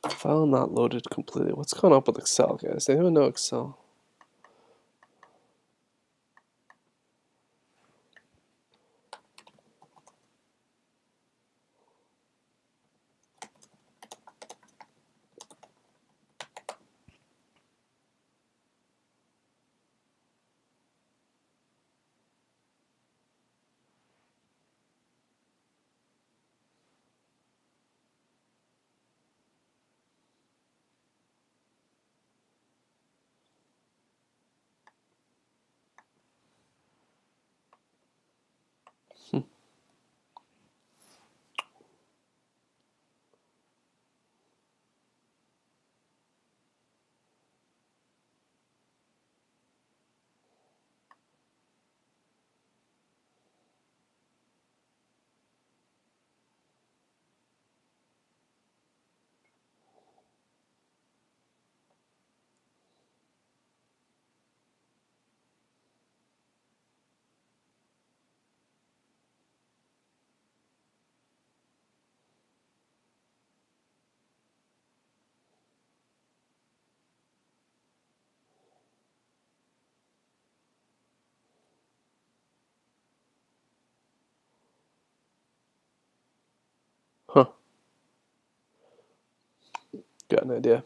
File not loaded completely. What's going on with Excel, guys? Anyone know Excel? Huh. Got an idea.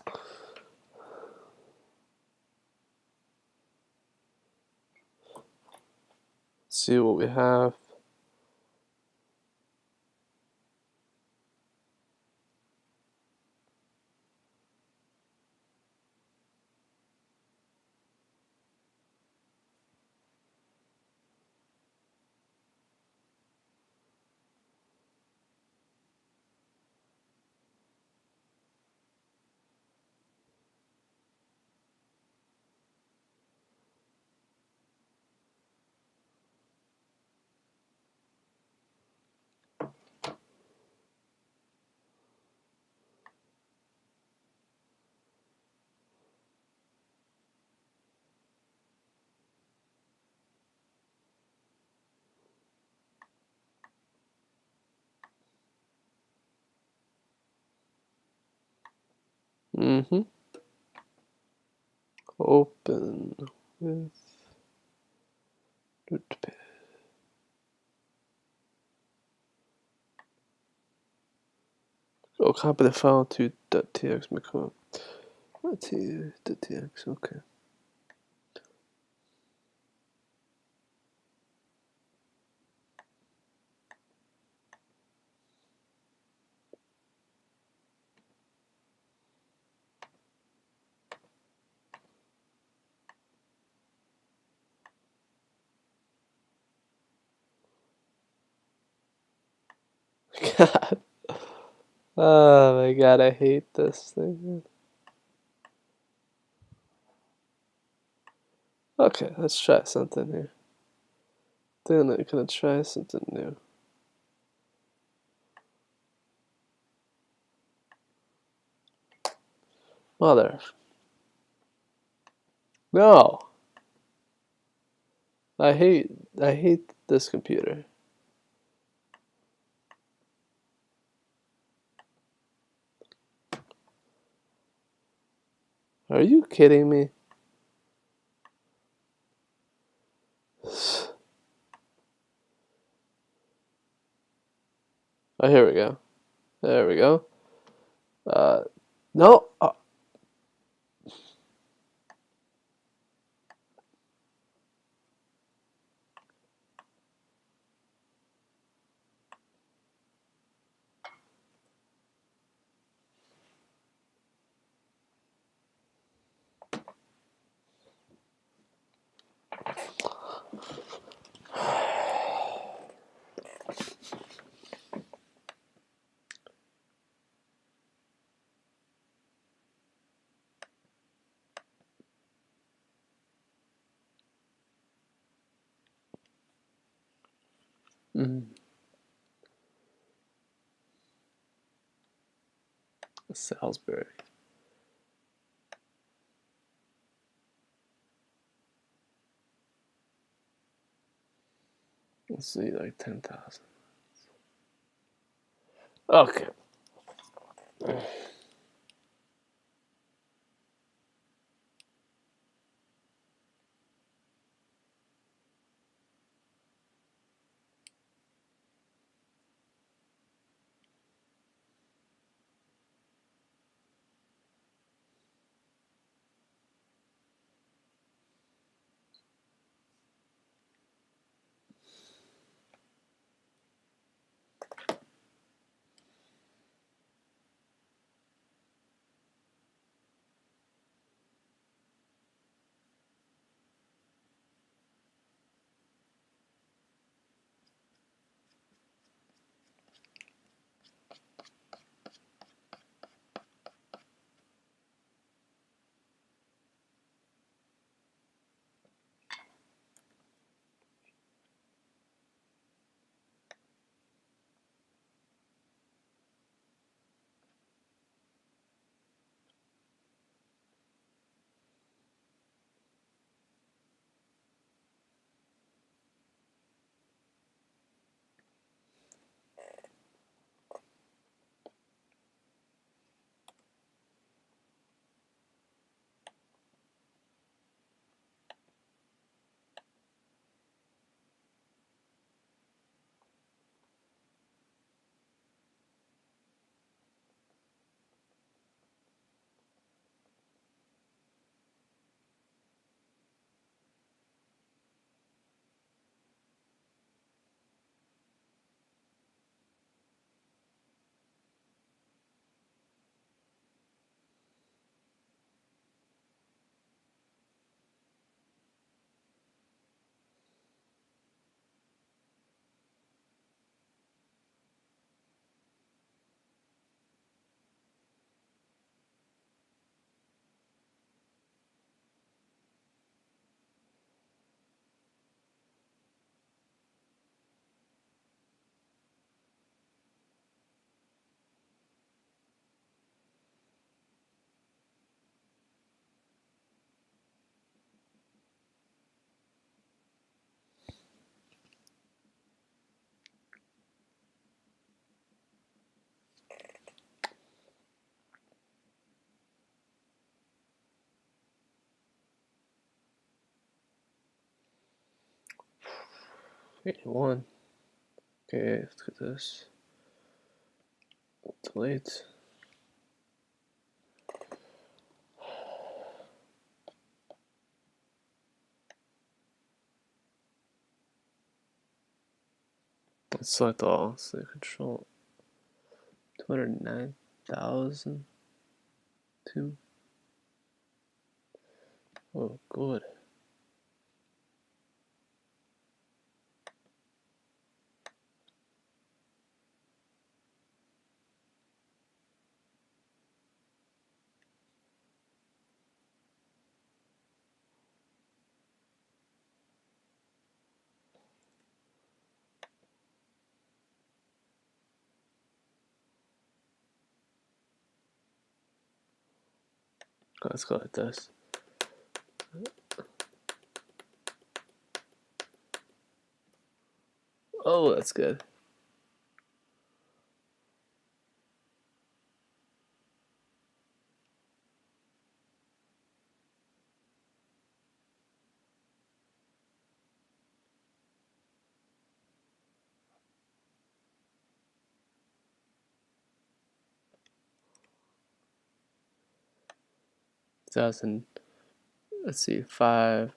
Let's see what we have. Mm-hmm. Open with root. Oh, copy the file to .tx macro. .tx, okay. God. Oh my god, I hate this thing. Okay, let's try something here. Then I'm gonna try something new. Mother. No! I hate this computer. Are you kidding me? Oh, here we go. There we go. No. Salisbury. Let's see, like 10,000. Okay. 81. Okay, let's get this. Delete. Let's select all. Let's say control 209,000. Oh, good. Let's go like this. Oh, that's good. Thousand. Let's see, 5.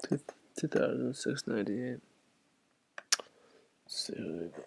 Two, 2,698. Let's see who they go.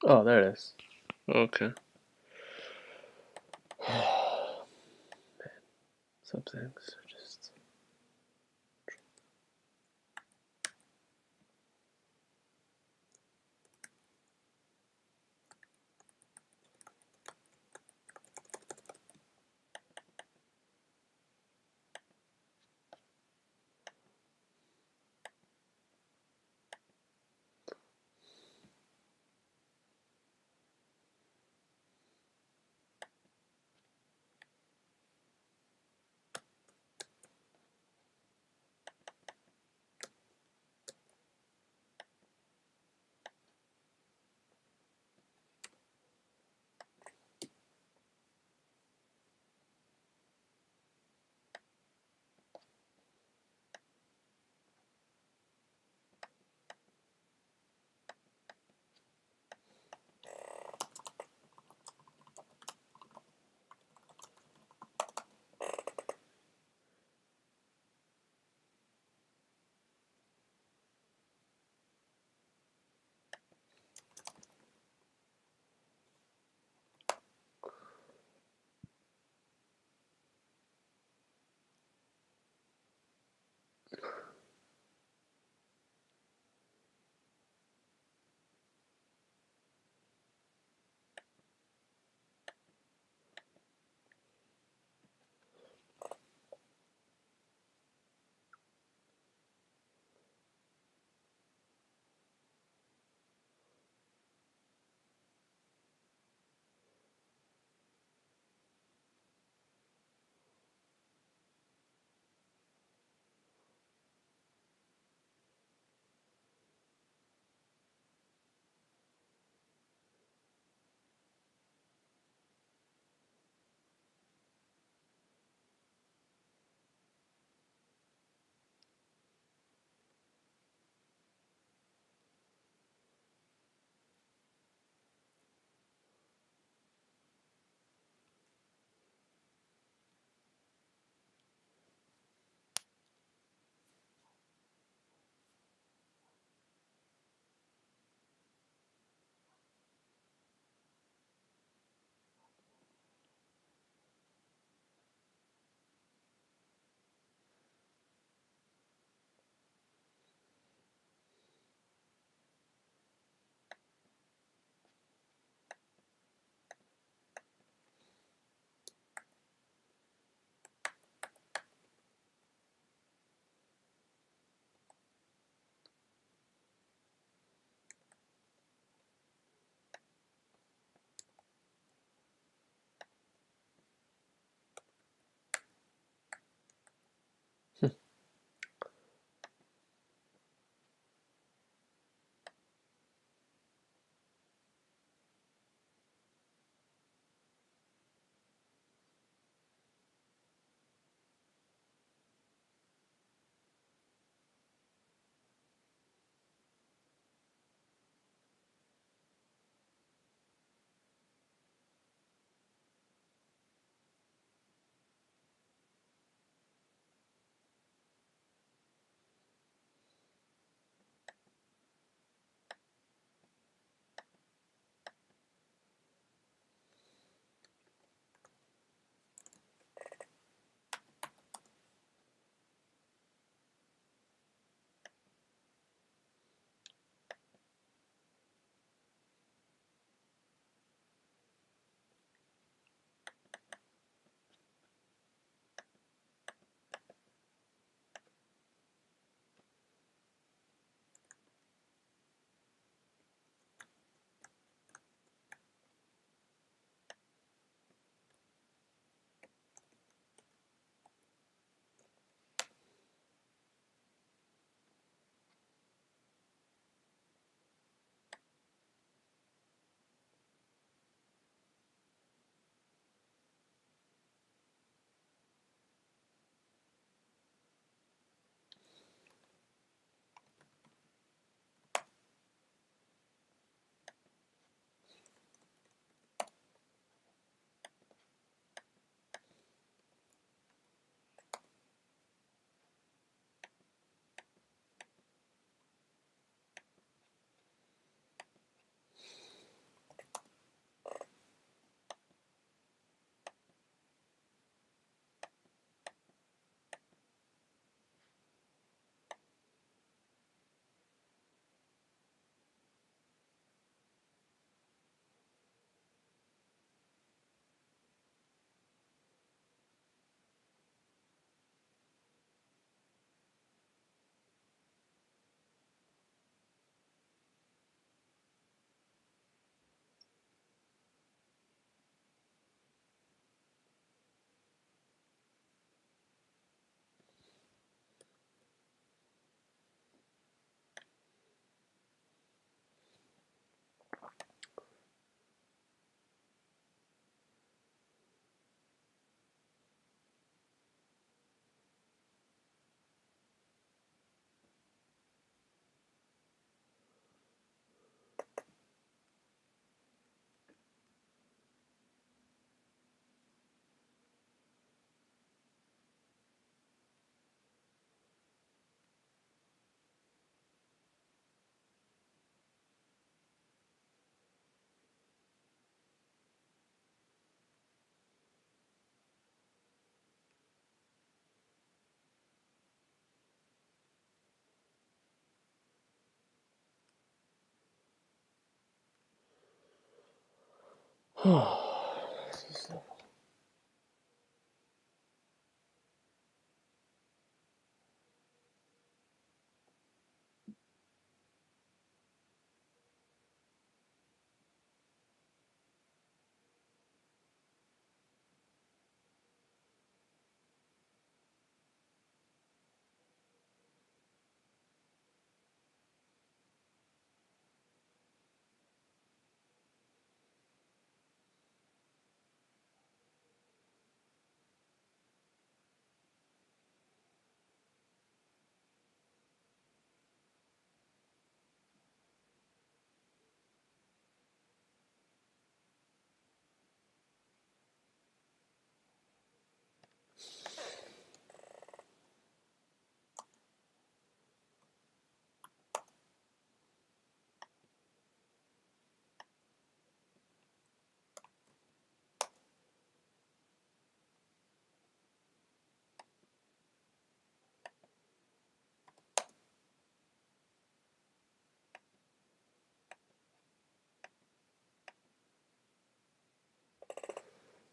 Oh, there it is. Okay. Some things are just.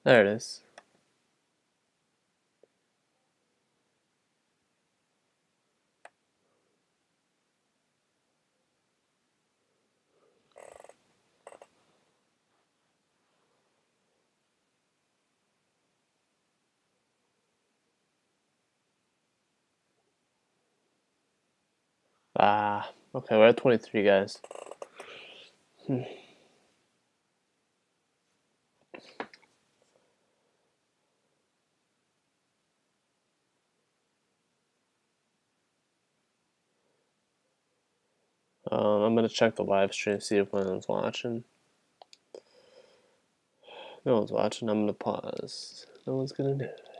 There it is. Okay, we're at 23, guys. I'm gonna check the live stream, see if anyone's watching. No one's watching. I'm gonna pause. No one's gonna do it.